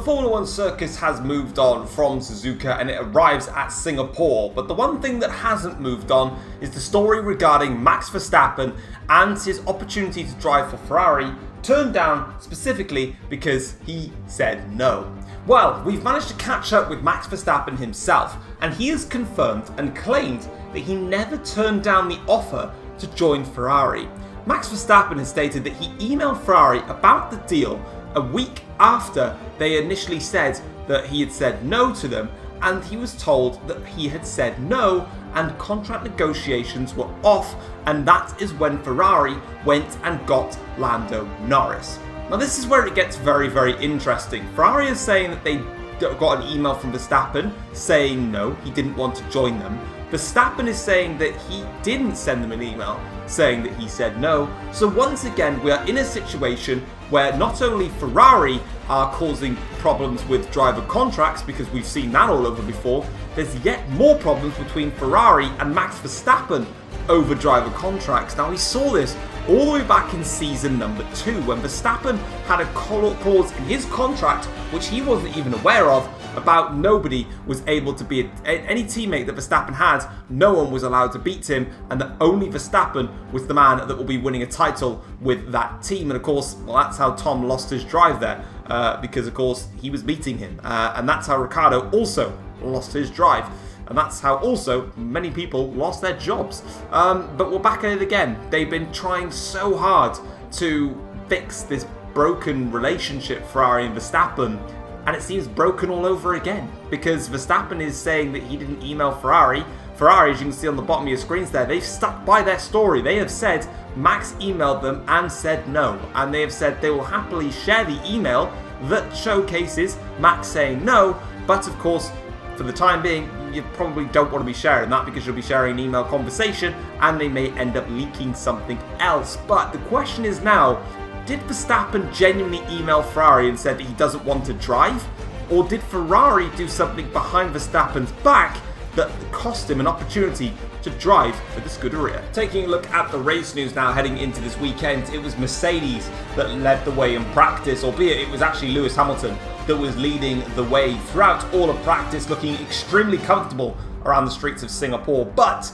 Formula 1 circus has moved on from Suzuka and it arrives at Singapore, but the one thing that hasn't moved on is the story regarding Max Verstappen and his opportunity to drive for Ferrari, turned down specifically because he said no. Well, we've managed to catch up with Max Verstappen himself, and he has confirmed and claimed that he never turned down the offer to join Ferrari. Max Verstappen has stated that he emailed Ferrari about the deal a week after they initially said that he had said no to them, and he was told that he had said no and contract negotiations were off, and that is when Ferrari went and got Lando Norris. Now this is where it gets very, very interesting. Ferrari is saying that they got an email from Verstappen saying no, he didn't want to join them. Verstappen is saying that he didn't send them an email saying that he said no. So once again, we are in a situation where not only Ferrari are causing problems with driver contracts, because we've seen that all over before, there's yet more problems between Ferrari and Max Verstappen over driver contracts. Now we saw this all the way back in season number 2 when Verstappen had a clause in his contract which he wasn't even aware of about nobody was able to beat any teammate that Verstappen had. No one was allowed to beat him, and that only Verstappen was the man that will be winning a title with that team. And of course, well, that's how Tom lost his drive there, because of course he was beating him, and that's how Ricciardo also lost his drive. And that's how also many people lost their jobs. But we're back at it again. They've been trying so hard to fix this broken relationship, Ferrari and Verstappen, and it seems broken all over again. Because Verstappen is saying that he didn't email Ferrari. Ferrari, as you can see on the bottom of your screens there, they've stuck by their story. They have said Max emailed them and said no. And they have said they will happily share the email that showcases Max saying no. But of course, for the time being, you probably don't want to be sharing that because you'll be sharing an email conversation and they may end up leaking something else. But the question is now, did Verstappen genuinely email Ferrari and said that he doesn't want to drive? Or did Ferrari do something behind Verstappen's back that cost him an opportunity to drive for the Scuderia? Taking a look at the race news now heading into this weekend, it was Mercedes that led the way in practice, albeit it was actually Lewis Hamilton that was leading the way throughout all of practice, looking extremely comfortable around the streets of Singapore. But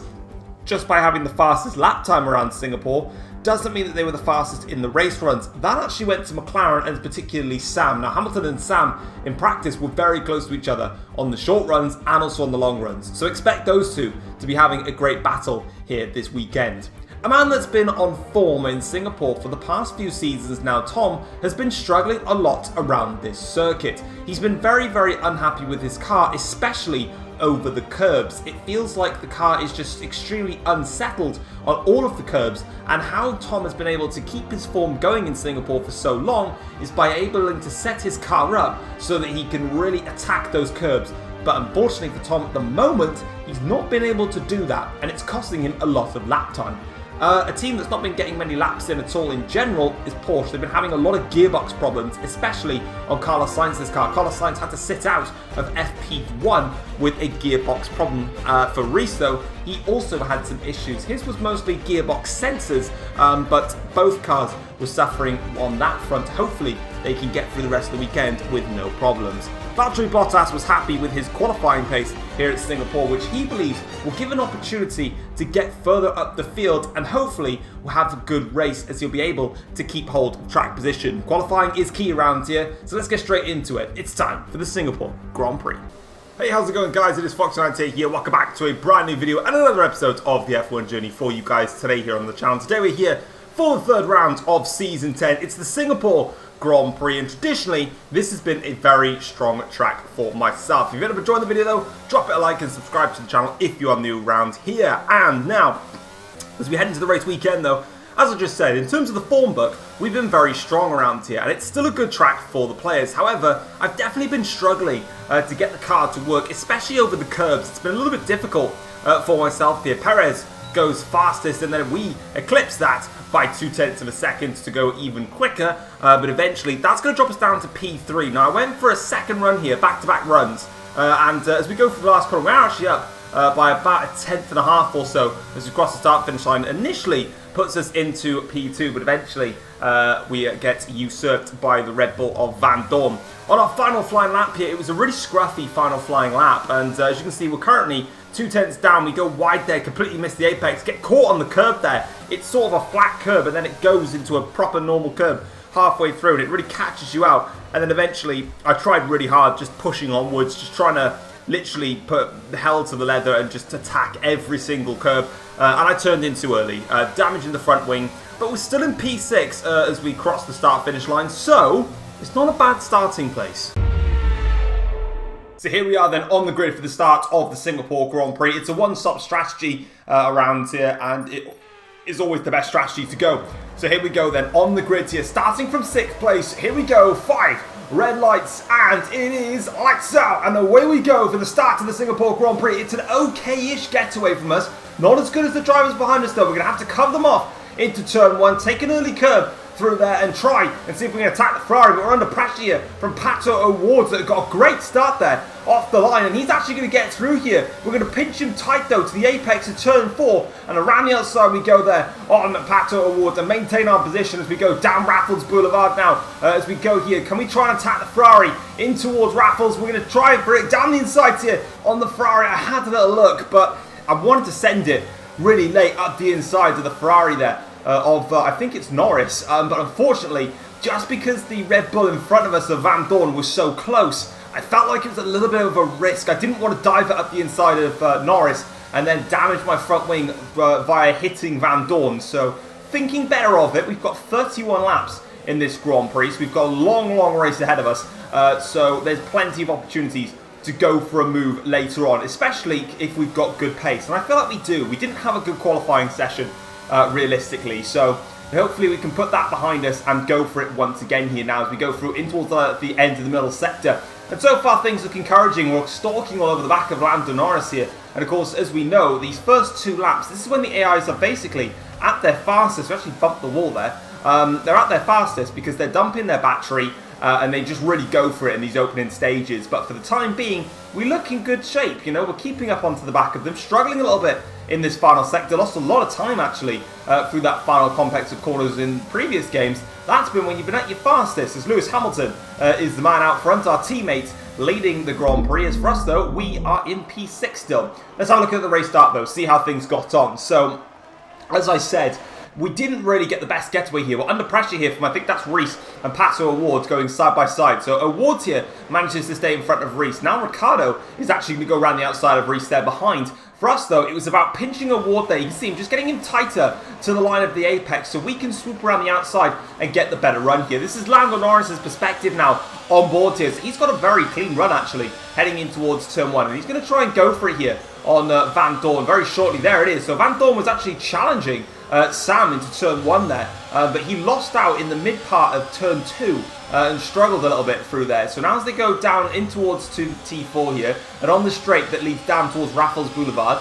just by having the fastest lap time around Singapore doesn't mean that they were the fastest in the race runs. That actually went to McLaren and particularly Sam. Now Hamilton and Sam in practice were very close to each other on the short runs and also on the long runs. So expect those two to be having a great battle here this weekend. A man that's been on form in Singapore for the past few seasons now, Tom, has been struggling a lot around this circuit. He's been very, very unhappy with his car, especially over the curbs. It feels like the car is just extremely unsettled on all of the curbs, and how Tom has been able to keep his form going in Singapore for so long is by able to set his car up so that he can really attack those curbs. But unfortunately for Tom at the moment, he's not been able to do that, and it's costing him a lot of lap time. A team that's not been getting many laps in at all in general is Porsche. They've been having a lot of gearbox problems, especially on Carlos Sainz's car. Carlos Sainz had to sit out of FP1 with a gearbox problem. For Reece though, he also had some issues. His was mostly gearbox sensors, but both cars were suffering on that front. Hopefully they can get through the rest of the weekend with no problems. Valtteri Bottas was happy with his qualifying pace here at Singapore, which he believes will give an opportunity to get further up the field and hopefully will have a good race as he'll be able to keep hold of track position. Qualifying is key around here, so let's get straight into it. It's time for the Singapore Grand Prix. Hey, how's it going guys? It is Foxydude here. Welcome back to a brand new video and another episode of the F1 journey for you guys today here on the channel. Today we're here for the third round of Season 10. It's the Singapore Grand Prix, and traditionally this has been a very strong track for myself. If you've ever enjoyed the video though, drop it a like and subscribe to the channel if you are new around here. And now, as we head into the race weekend though, as I just said, in terms of the form book, we've been very strong around here, and it's still a good track for the players. However, I've definitely been struggling to get the car to work, especially over the curbs. It's been a little bit difficult for myself here. Perez goes fastest, and then we eclipse that by 0.2 of a second to go even quicker, but eventually that's going to drop us down to P3. Now I went for a second run here, back-to-back runs, and as we go through the last corner, we're actually up by about a tenth and a half or so as we cross the start-finish line. Initially puts us into P2, but eventually we get usurped by the Red Bull of Van Dorn. On our final flying lap here, it was a really scruffy final flying lap, and as you can see, we're currently 2 tenths down. We go wide there, completely miss the apex, get caught on the curb there. It's sort of a flat curb, and then it goes into a proper normal curb halfway through, and it really catches you out. And then eventually, I tried really hard, just pushing onwards, just trying to literally put the hell to the leather and just attack every single curb. And I turned in too early, damaging the front wing. But we're still in P6 as we cross the start-finish line, so it's not a bad starting place. So here we are then on the grid for the start of the Singapore Grand Prix. It's a one-stop strategy around here, and it is always the best strategy to go. So here we go then on the grid here, starting from 6th place. Here we go, 5 red lights, and it is lights out, and away we go for the start of the Singapore Grand Prix. It's an okay-ish getaway from us, not as good as the drivers behind us though. We're going to have to cover them off into turn 1, take an early curve through there and try and see if we can attack the Ferrari, but we're under pressure here from Pato O'Ward that got a great start there off the line, and he's actually going to get through here. We're going to pinch him tight though to the apex of turn 4, and around the outside we go there on Pato O'Ward to maintain our position as we go down Raffles Boulevard now. As we go here, can we try and attack the Ferrari in towards Raffles? We're going to try and break down the inside here on the Ferrari. I had a little look, but I wanted to send it really late up the inside of the Ferrari there. I think it's Norris, but unfortunately, just because the Red Bull in front of us of Van Dorn was so close, I felt like it was a little bit of a risk. I didn't want to dive it up the inside of Norris and then damage my front wing via hitting Van Dorn. So thinking better of it, we've got 31 laps in this Grand Prix, so we've got a long, long race ahead of us. So there's plenty of opportunities to go for a move later on, especially if we've got good pace. And I feel like we do. We didn't have a good qualifying session realistically, so hopefully we can put that behind us and go for it once again here now as we go through in towards the end of the middle sector. And so far things look encouraging. We're stalking all over the back of Lando Norris here, and of course, as we know, these first 2 laps, this is when the AIs are basically at their fastest. We actually bumped the wall there. They're at their fastest because they're dumping their battery and they just really go for it in these opening stages. But for the time being, we look in good shape. You know, we're keeping up onto the back of them, struggling a little bit in this final sector. Lost a lot of time actually through that final complex of corners in previous games. That's been when you've been at your fastest, as Lewis Hamilton is the man out front, our teammate leading the Grand Prix. As for us though, we are in P6 still. Let's have a look at the race start though, see how things got on. So, as I said, we didn't really get the best getaway here. We're under pressure here from, I think that's Reese and Pato O'Ward going side by side. So O'Ward here manages to stay in front of Reese. Now Ricciardo is actually going to go around the outside of Reese there behind. For us though, it was about pinching O'Ward there. You can see him just getting him tighter to the line of the apex so we can swoop around the outside and get the better run here. This is Lando Norris's perspective now on board here. So he's got a very clean run actually heading in towards turn 1, and he's going to try and go for it here on Van Dorn very shortly. There it is. So Van Dorn was actually challenging Sam into turn 1 there, but he lost out in the mid part of turn 2 and struggled a little bit through there. So now as they go down in towards T4 here, and on the straight that leads down towards Raffles Boulevard,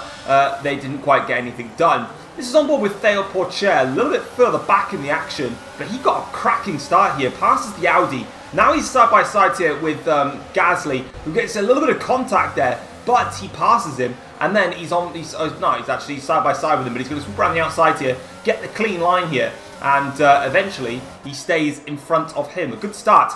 they didn't quite get anything done. This is on board with Theo Porsche, a little bit further back in the action, but he got a cracking start here, passes the Audi. Now he's side by side here with Gasly, who gets a little bit of contact there, but he passes him, and then he's actually side by side with him, but he's going to swoop around the outside here, get the clean line here, and eventually he stays in front of him. A good start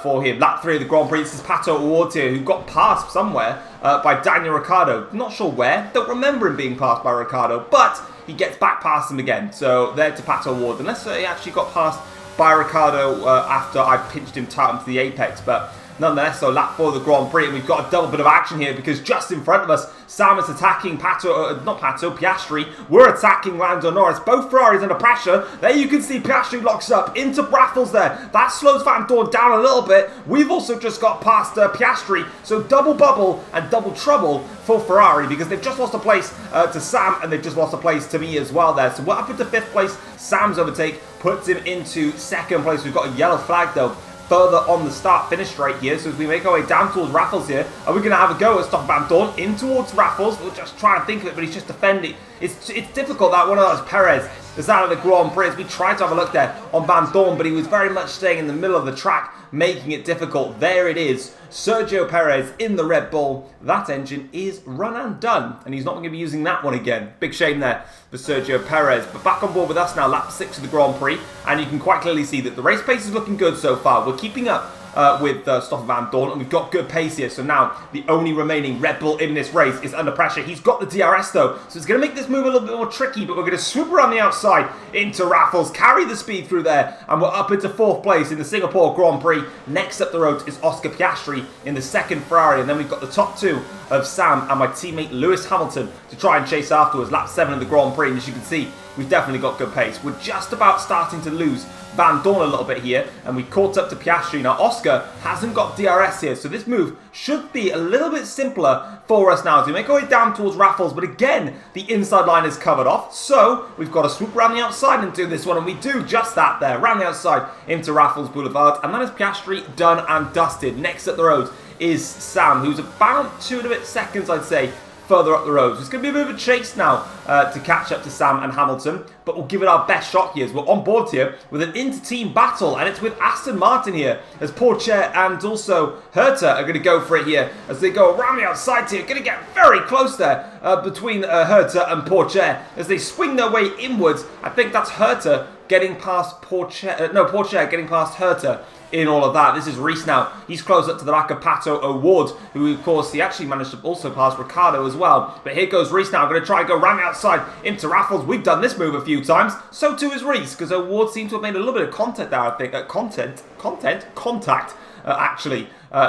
for him. Lap 3 of the Grand Prix. This is Pato O'Ward here, who got passed somewhere by Daniel Ricciardo. Not sure where, don't remember him being passed by Ricciardo, but he gets back past him again. So there to Pato O'Ward, unless he actually got passed by Ricciardo after I pinched him tight onto the apex, but nonetheless, so lap 4 of the Grand Prix, and we've got a double bit of action here because just in front of us, Sam is attacking Piastri. We're attacking Lando Norris. Both Ferraris under pressure. There you can see Piastri locks up into Raffles there. That slows Van Dorn down a little bit. We've also just got past Piastri, so double bubble and double trouble for Ferrari because they've just lost a place to Sam and they've just lost a place to me as well there. So we're up into 5th place. Sam's overtake puts him into 2nd place. We've got a yellow flag though further on the start-finish straight here. So as we make our way down towards Raffles here, are we going to have a go at Stock Van Dorn in towards Raffles? We'll just try and think of it, but he's just defending. It's difficult that one of those Perez is out of the Grand Prix. We tried to have a look there on Van Dorn, but he was very much staying in the middle of the track making it difficult. There it is. Sergio Perez in the Red Bull. That engine is run and done, and he's not going to be using that one again. Big shame there for Sergio Perez. But back on board with us now, lap 6 of the Grand Prix, and you can quite clearly see that the race pace is looking good so far. We're keeping up with Stoffel Vandoorne, and we've got good pace here. So now the only remaining Red Bull in this race is under pressure. He's got the DRS though, so it's going to make this move a little bit more tricky, but we're going to swoop around the outside into Raffles, carry the speed through there, and we're up into 4th place in the Singapore Grand Prix. Next up the road is Oscar Piastri in the 2nd Ferrari, and then we've got the top 2 of Sam and my teammate Lewis Hamilton to try and chase afterwards. Lap 7 of the Grand Prix, and as you can see, we've definitely got good pace. We're just about starting to lose Vandoorne a little bit here, and we caught up to Piastri. Now Oscar hasn't got DRS here, so this move should be a little bit simpler for us now as we make our way down towards Raffles, but again the inside line is covered off, so we've got to swoop around the outside and do this one, and we do just that there, around the outside into Raffles Boulevard, and that is Piastri done and dusted. Next up the road is Sam, who's about 2 and a bit seconds, I'd say, further up the road. So it's going to be a bit of a chase now to catch up to Sam and Hamilton, but we'll give it our best shot here as we're on board here with an inter-team battle, and it's with Aston Martin here as Porsche and also Herta are going to go for it here as they go around the outside here. Going to get very close there between Herta and Porsche as they swing their way inwards. I think that's Herta getting past Porsche, Porsche getting past Herta in all of that. This is Reese now. He's close up to the back of Pato O'Ward, who of course he actually managed to also pass Ricciardo as well. But here goes Reese now. Going to try and go round the outside into Raffles. We've done this move a few times. So too is Reese, because O'Ward seemed to have made a little bit of contact there, I think. Contact actually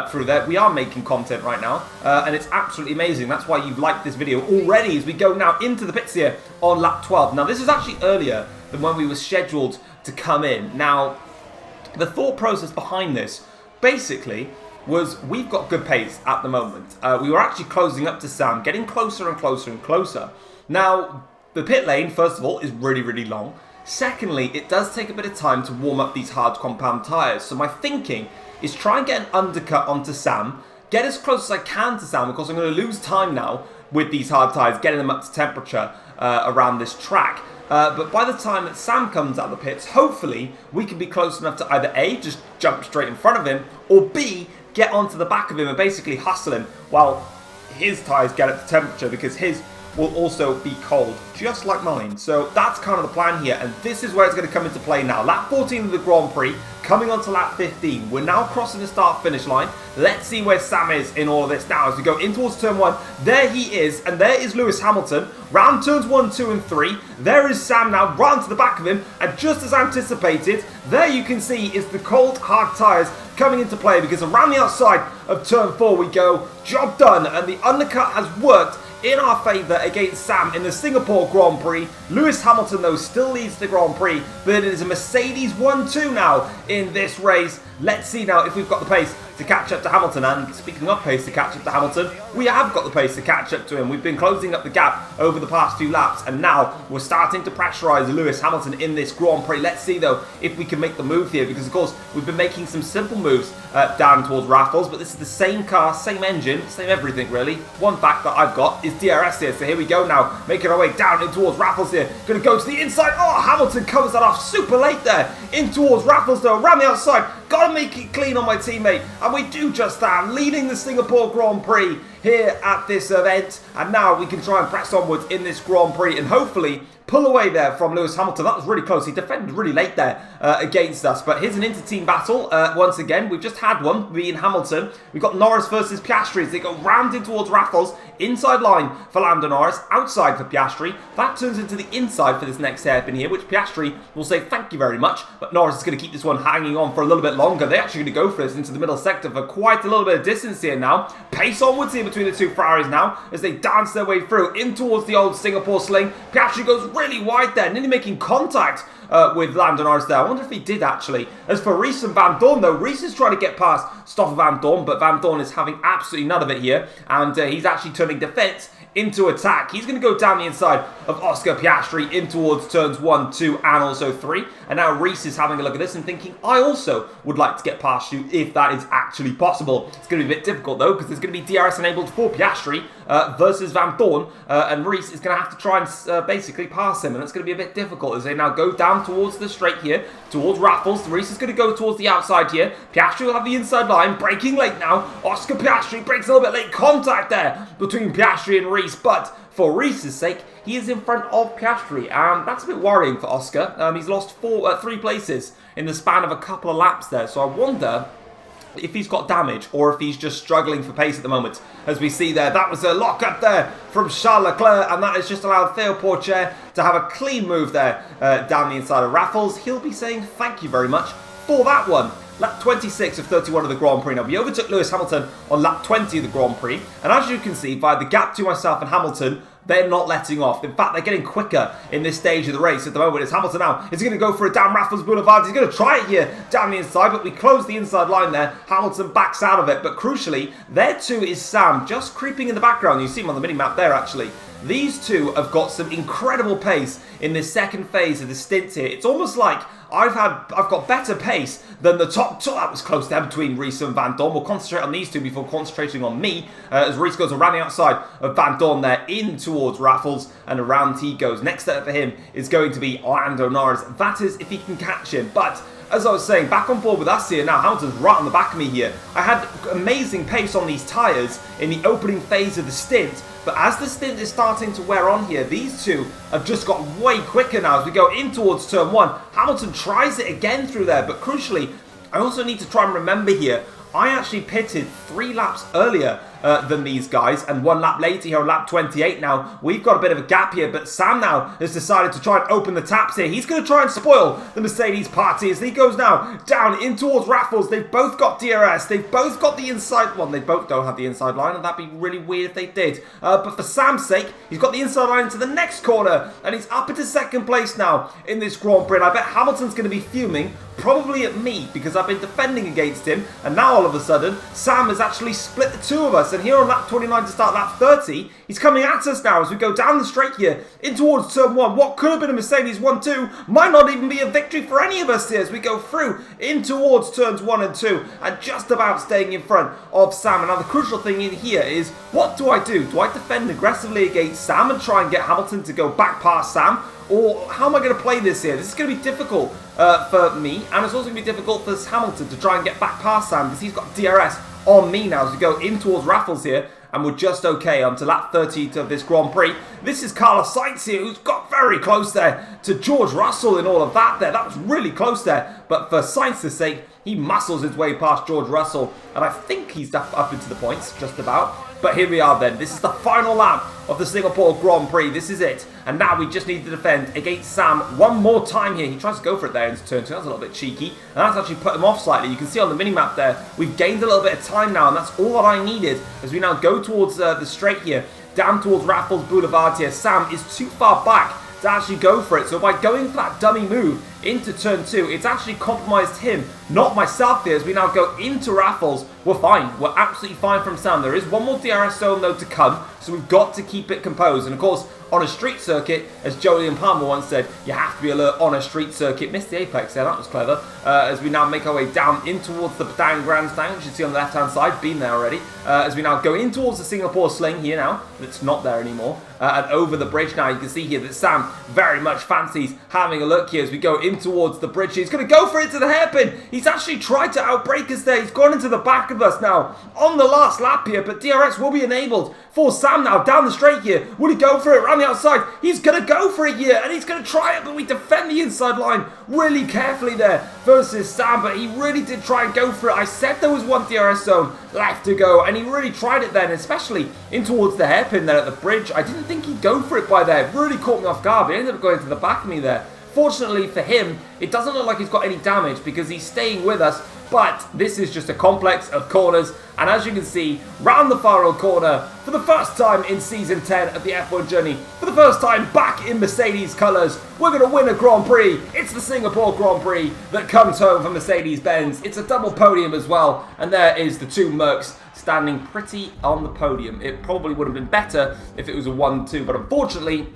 through there. We are making content right now, and it's absolutely amazing. That's why you've liked this video already as we go now into the pits here on lap 12. Now this is actually earlier than when we were scheduled to come in. Now the thought process behind this basically was we've got good pace at the moment. We were actually closing up to Sam, getting closer and closer and closer. Now, the pit lane, first of all, is really, really long. Secondly, it does take a bit of time to warm up these hard compound tyres. So my thinking is try and get an undercut onto Sam, get as close as I can to Sam, because I'm going to lose time now with these hard tyres, getting them up to temperature around this track. But by the time that Sam comes out of the pits, hopefully we can be close enough to either A, just jump straight in front of him, or B, get onto the back of him and basically hustle him while his tyres get up to temperature, because his will also be cold, just like mine. So that's kind of the plan here, and this is where it's going to come into play now. Lap 14 of the Grand Prix, coming on to lap 15. We're now crossing the start-finish line. Let's see where Sam is in all of this now as we go in towards turn 1. There he is, and there is Lewis Hamilton. Round turns 1, 2, and 3. There is Sam now, right to the back of him, and just as anticipated, there you can see is the cold, hard tyres coming into play, because around the outside of turn 4 we go. Job done, and the undercut has worked in our favour against Sam in the Singapore Grand Prix. Lewis Hamilton, though, still leads the Grand Prix, but it is a Mercedes 1-2 now in this race. Let's see now if we've got the pace to catch up to Hamilton. And speaking of pace to catch up to Hamilton, we have got the pace to catch up to him. We've been closing up the gap over the past few laps, and now we're starting to pressurise Lewis Hamilton in this Grand Prix. Let's see, though, if we can make the move here, because, of course, we've been making some simple moves down towards Raffles, but this is the same car, same engine, same everything, really. One fact that I've got is DRS here, so here we go now, making our way down in towards Raffles here. Going to go to the inside. Oh, Hamilton covers that off super late there. In towards Raffles, though, around the outside. Got to make it clean on my teammate, and we do just that, leading the Singapore Grand Prix here at this event. And now we can try and press onwards in this Grand Prix and hopefully pull away there from Lewis Hamilton. That was really close. He defended really late there against us. But here's an inter-team battle once again. We've just had one, me and Hamilton. We've got Norris versus Piastri as they go round in towards Raffles. Inside line for Lando Norris, outside for Piastri. That turns into the inside for this next hairpin here, which Piastri will say thank you very much. But Norris is going to keep this one hanging on for a little bit longer. They're actually going to go for this into the middle sector for quite a little bit of distance here now. Pace onwards here between the two Ferraris now as they dance their way through in towards the old Singapore sling. Piastri goes really wide there, nearly making contact with Lando Norris there. I wonder if he did actually. As for Reese and Vandoorne, though, Reese is trying to get past Stoffel Vandoorne, but Vandoorne is having absolutely none of it here, and he's actually turning defence into attack. He's going to go down the inside of Oscar Piastri in towards turns 1, 2, and also 3. And now Reese is having a look at this and thinking, I also would like to get past you if that is actually possible. It's going to be a bit difficult, though, because there's going to be DRS enabled for Piastri versus Van Dorn, and Reese is going to have to try and basically pass him, and that's going to be a bit difficult as they now go down towards the straight here, towards Raffles. Reese is going to go towards the outside here. Piastri will have the inside line, braking late now. Oscar Piastri breaks a little bit late. Contact there between Piastri and Reese, but for Reese's sake, he is in front of Piastri, and that's a bit worrying for Oscar. He's lost 3 places in the span of a couple of laps there, so I wonder if he's got damage or if he's just struggling for pace at the moment. As we see there, that was a lock up there from Charles Leclerc, and that has just allowed Theo Porsche to have a clean move there down the inside of Raffles. He'll be saying thank you very much for that one. Lap 26 of 31 of the Grand Prix. Now, we overtook Lewis Hamilton on lap 20 of the Grand Prix, and as you can see, by the gap to myself and Hamilton, they're not letting off. In fact, they're getting quicker in this stage of the race at the moment. It's Hamilton now. Is he going to go for it down Raffles Boulevard? He's going to try it here down the inside, but we close the inside line there. Hamilton backs out of it, but crucially, there too is Sam, just creeping in the background. You see him on the mini-map there, actually. These two have got some incredible pace in this second phase of the stint here. It's almost like I've got better pace than the top two. That was close there between Reese and Van Dorn. We'll concentrate on these two before concentrating on me as Reese goes around the outside of Van Dorn there in towards Raffles, and around he goes. Next up for him is going to be Lando Norris. That is if he can catch him. But as I was saying, back on board with us here now. Hamilton's right on the back of me here. I had amazing pace on these tyres in the opening phase of the stint, but as the stint is starting to wear on here, these two have just got way quicker now as we go in towards turn 1. Hamilton tries it again through there, but crucially, I also need to try and remember here, I actually pitted 3 laps earlier than these guys, and 1 lap later here on lap 28 now. We've got a bit of a gap here, but Sam now has decided to try and open the taps here. He's going to try and spoil the Mercedes party as he goes now down in towards Raffles. They've both got DRS. They've both got the inside. Well, they both don't have the inside line, and that'd be really weird if they did. But for Sam's sake, he's got the inside line into the next corner, and he's up into second place now in this Grand Prix. And I bet Hamilton's going to be fuming, probably at me, because I've been defending against him, and now all of a sudden, Sam has actually split the two of us. And here on lap 29 to start lap 30, he's coming at us now as we go down the straight here in towards turn 1. What could have been a Mercedes 1-2 might not even be a victory for any of us here as we go through in towards turns 1 and 2 and just about staying in front of Sam. And now the crucial thing in here is, what do I do? Do I defend aggressively against Sam and try and get Hamilton to go back past Sam? Or how am I going to play this here? This is going to be difficult for me, and it's also going to be difficult for Hamilton to try and get back past Sam because he's got DRS on me now as we go in towards Raffles here, and we're just okay onto lap 30 of this Grand Prix. This is Carlos Sainz here, who's got very close there to George Russell in all of that there. That was really close there, but for Sainz's sake, he muscles his way past George Russell, and I think he's up into the points, just about. But here we are then. This is the final lap of the Singapore Grand Prix. This is it. And now we just need to defend against Sam one more time here. He tries to go for it there into turn 2. That's a little bit cheeky. And that's actually put him off slightly. You can see on the mini-map there, we've gained a little bit of time now. And that's all that I needed as we now go towards the straight here, down towards Raffles Boulevard here. Sam is too far back to actually go for it. So by going for that dummy move into turn 2, it's actually compromised him, not myself here. As we now go into Raffles, we're fine. We're absolutely fine from Sam. There is one more DRS zone though to come, so we've got to keep it composed. And of course, on a street circuit, as Jolyon Palmer once said, you have to be alert on a street circuit. Missed the apex there, that was clever. As we now make our way down in towards the Padang Grandstand, which you see on the left-hand side, been there already. As we now go in towards the Singapore Sling here now, it's not there anymore. And over the bridge now, you can see here that Sam very much fancies having a look here as we go in towards the bridge. He's going to go for it to the hairpin. He's actually tried to outbrake us there. He's gone into the back of us now on the last lap here, but DRS will be enabled for Sam now down the straight here. Will he go for it around the outside? He's going to go for it here, and he's going to try it, but we defend the inside line really carefully there versus Sam, but he really did try and go for it. I said there was one DRS zone left to go, and he really tried it then, especially in towards the hairpin there at the bridge. I didn't think he'd go for it by there. It really caught me off guard, but he ended up going to the back of me there. Fortunately for him, it doesn't look like he's got any damage because he's staying with us, but this is just a complex of corners, and as you can see, round the final corner, for the first time in Season 10 of the F1 journey, for the first time back in Mercedes colours, we're going to win a Grand Prix. It's the Singapore Grand Prix that comes home for Mercedes-Benz. It's a double podium as well, and there is the two Mercs standing pretty on the podium. It probably would have been better if it was a 1-2, but unfortunately,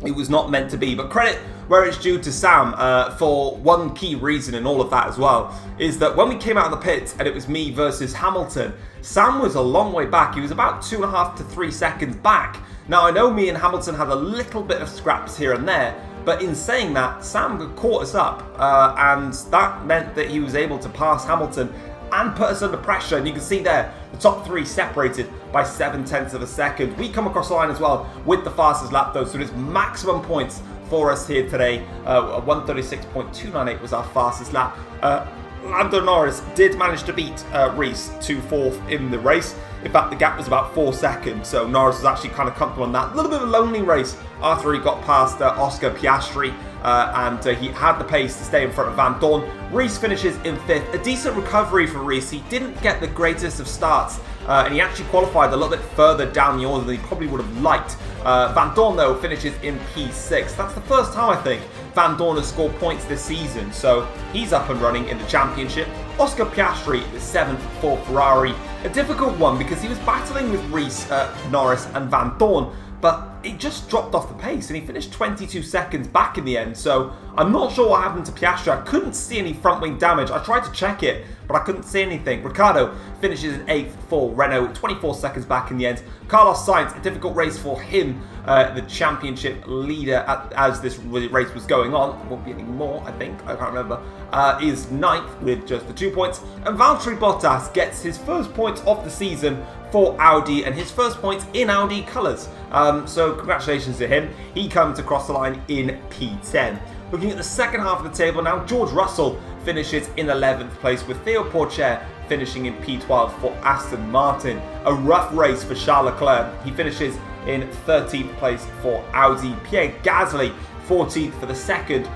it was not meant to be. But credit where it's due to Sam for one key reason in all of that as well, is that when we came out of the pits and it was me versus Hamilton, Sam was a long way back. He was about 2.5 to 3 seconds back. Now, I know me and Hamilton had a little bit of scraps here and there, but in saying that, Sam caught us up, and that meant that he was able to pass Hamilton and put us under pressure. And you can see there, the top three separated by 0.7 of a second. We come across the line as well with the fastest lap though, so it is maximum points for us here today. 1:36.298 was our fastest lap. Lando Norris did manage to beat Reese to fourth in the race. In fact, the gap was about 4 seconds, so Norris was actually kind of comfortable on that. A little bit of a lonely race after he got past Oscar Piastri, and he had the pace to stay in front of Van Dorn. Reese finishes in 5th. A decent recovery for Reese. He didn't get the greatest of starts, and he actually qualified a little bit further down the order than he probably would have liked. Van Dorn, though, finishes in P6. That's the first time, I think, Van Dorn has scored points this season, so he's up and running in the championship. Oscar Piastri is 7th for Ferrari. A difficult one because he was battling with Reese, Norris and Van Dorn, but he just dropped off the pace and he finished 22 seconds back in the end. So I'm not sure what happened to Piastri. I couldn't see any front wing damage. I tried to check it, but I couldn't see anything. Ricciardo finishes in 8th for Renault, 24 seconds back in the end. Carlos Sainz, a difficult race for him, the championship leader as this race was going on. Won't be any more, I think. I can't remember. Is 9th with just the 2 points. And Valtteri Bottas gets his first points of the season for Audi and his first points in Audi colours. So congratulations to him. He comes across the line in P10. Looking at the second half of the table now, George Russell finishes in 11th place with Theo Porcher finishing in P12 for Aston Martin. A rough race for Charles Leclerc. He finishes in 13th place for Audi. Pierre Gasly 14th for the second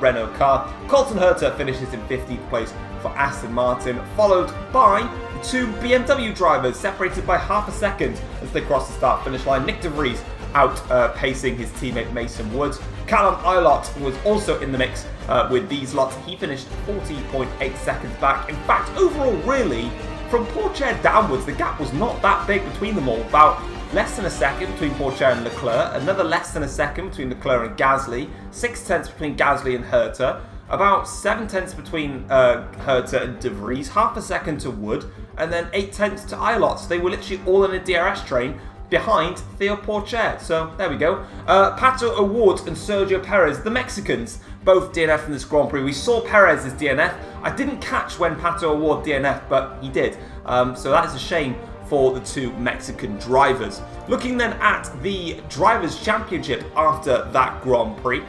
Renault car. Colton Herta finishes in 15th place for Aston Martin, followed by the two BMW drivers, separated by half a second as they cross the start-finish line. Nick De Vries outpacing his teammate Mason Woods. Callum Ilott was also in the mix with these lots. He finished 40.8 seconds back. In fact, overall, really, from Porcher downwards, the gap was not that big between them all. About less than a second between Porcher and Leclerc, another less than a second between Leclerc and Gasly, 0.6 between Gasly and Herta, about 0.7 between Herta and De Vries, half a second to Wood, and then 0.8 to Ilott. So they were literally all in a DRS train behind Theo Porcher. So there we go. Pato O'Ward and Sergio Perez, the Mexicans, both DNF in this Grand Prix. We saw Perez's DNF. I didn't catch when Pato O'Ward DNF, but he did. So that is a shame for the two Mexican drivers. Looking then at the Drivers' Championship after that Grand Prix,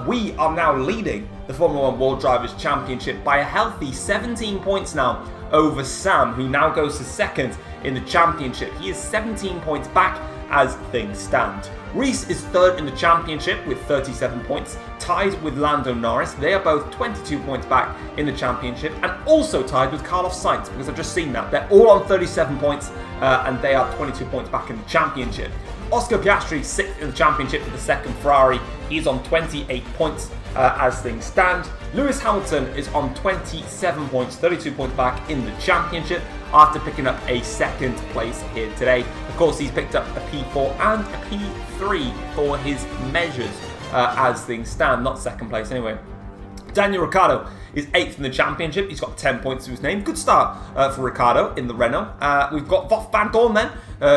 we are now leading the Formula 1 World Drivers' Championship by a healthy 17 points now over Sam, who now goes to second in the championship. He is 17 points back as things stand. Reese is third in the championship with 37 points, tied with Lando Norris. They are both 22 points back in the championship, and also tied with Carlos Sainz, because I've just seen that. They're all on 37 points, and they are 22 points back in the championship. Oscar Piastri, 6th in the championship for the second Ferrari. He's on 28 points as things stand. Lewis Hamilton is on 27 points, 32 points back in the championship after picking up a second place here today. Of course, he's picked up a P4 and a P3 for his measures as things stand, not second place anyway. Daniel Ricciardo is 8th in the championship. He's got 10 points to his name. Good start for Ricciardo in the Renault. We've got Van Dorn then,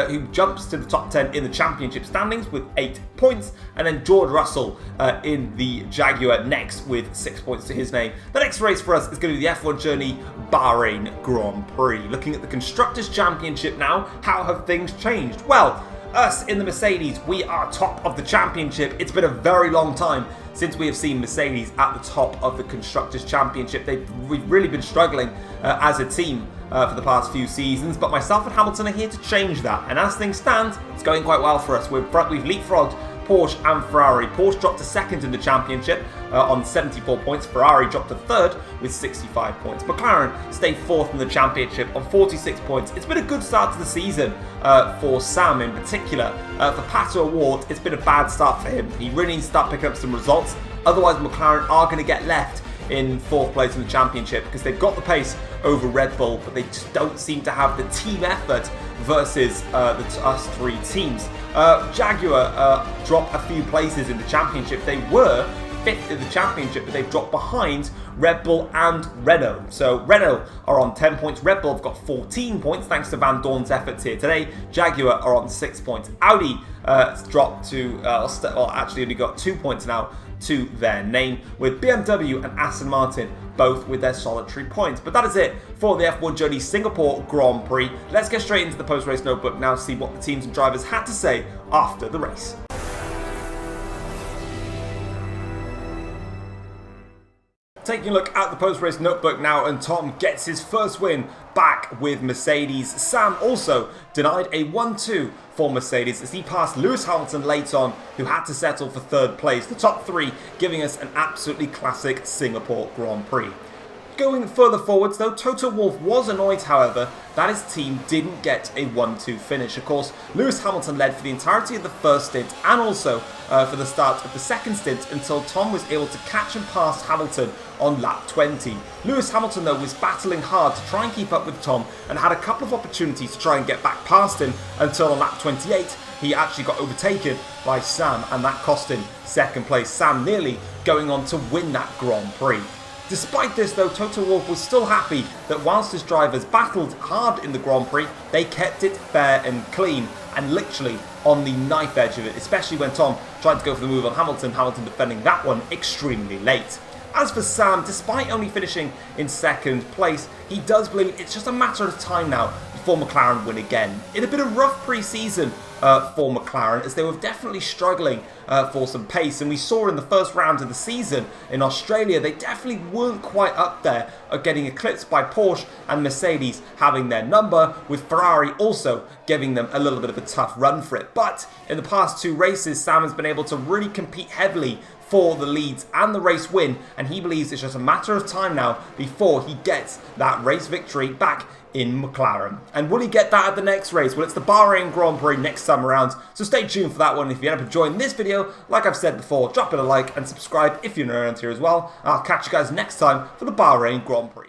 who jumps to the top 10 in the championship standings with 8 points. And then George Russell in the Jaguar next with 6 points to his name. The next race for us is going to be the F1 Journey Bahrain Grand Prix. Looking at the Constructors' Championship now, how have things changed? Well, us in the Mercedes, we are top of the championship. It's been a very long time since we have seen Mercedes at the top of the Constructors' Championship. We've really been struggling as a team for the past few seasons, but myself and Hamilton are here to change that. And as things stand, it's going quite well for us. We've leapfrogged Porsche and Ferrari. Porsche dropped to second in the championship on 74 points. Ferrari dropped to third with 65 points. McLaren stayed fourth in the championship on 46 points. It's been a good start to the season for Sam in particular. For Pato O'Ward, it's been a bad start for him. He really needs to start picking up some results. Otherwise, McLaren are going to get left in 4th place in the championship because they've got the pace over Red Bull, but they just don't seem to have the team effort versus us 3 teams. Jaguar dropped a few places in the championship. They were 5th in the championship, but they've dropped behind Red Bull and Renault. So Renault are on 10 points. Red Bull have got 14 points thanks to Van Dorn's efforts here today. Jaguar are on 6 points. Audi dropped to, actually only got 2 points now to their name, with BMW and Aston Martin both with their solitary points. But that is it for the F1 Journey Singapore Grand Prix. Let's get straight into the post-race notebook now to see what the teams and drivers had to say after the race. Taking a look at the post-race notebook now, and Tom gets his first win back with Mercedes. Sam also denied a 1-2 for Mercedes as he passed Lewis Hamilton late on, who had to settle for 3rd place. The top 3 giving us an absolutely classic Singapore Grand Prix. Going further forwards though, Toto Wolff was annoyed, however, that his team didn't get a 1-2 finish. Of course, Lewis Hamilton led for the entirety of the first stint and also for the start of the second stint until Tom was able to catch and pass Hamilton on lap 20. Lewis Hamilton though was battling hard to try and keep up with Tom and had a couple of opportunities to try and get back past him until on lap 28 he actually got overtaken by Sam, and that cost him 2nd place. Sam nearly going on to win that Grand Prix. Despite this though, Toto Wolff was still happy that whilst his drivers battled hard in the Grand Prix, they kept it fair and clean and literally on the knife edge of it, especially when Tom tried to go for the move on Hamilton, Hamilton defending that one extremely late. As for Sam, despite only finishing in 2nd place, he does believe it's just a matter of time now before McLaren win again. It had been a rough pre-season for McLaren as they were definitely struggling for some pace, and we saw in the first round of the season in Australia they definitely weren't quite up there, getting eclipsed by Porsche and Mercedes having their number, with Ferrari also giving them a little bit of a tough run for it. But in the past 2 races, Sam has been able to really compete heavily for the leads and the race win, and he believes it's just a matter of time now before he gets that race victory back in McLaren. And will he get that at the next race? Well, it's the Bahrain Grand Prix next time around, so stay tuned for that one. If you end up enjoying this video, like I've said before, drop it a like and subscribe if you're new around here as well. I'll catch you guys next time for the Bahrain Grand Prix.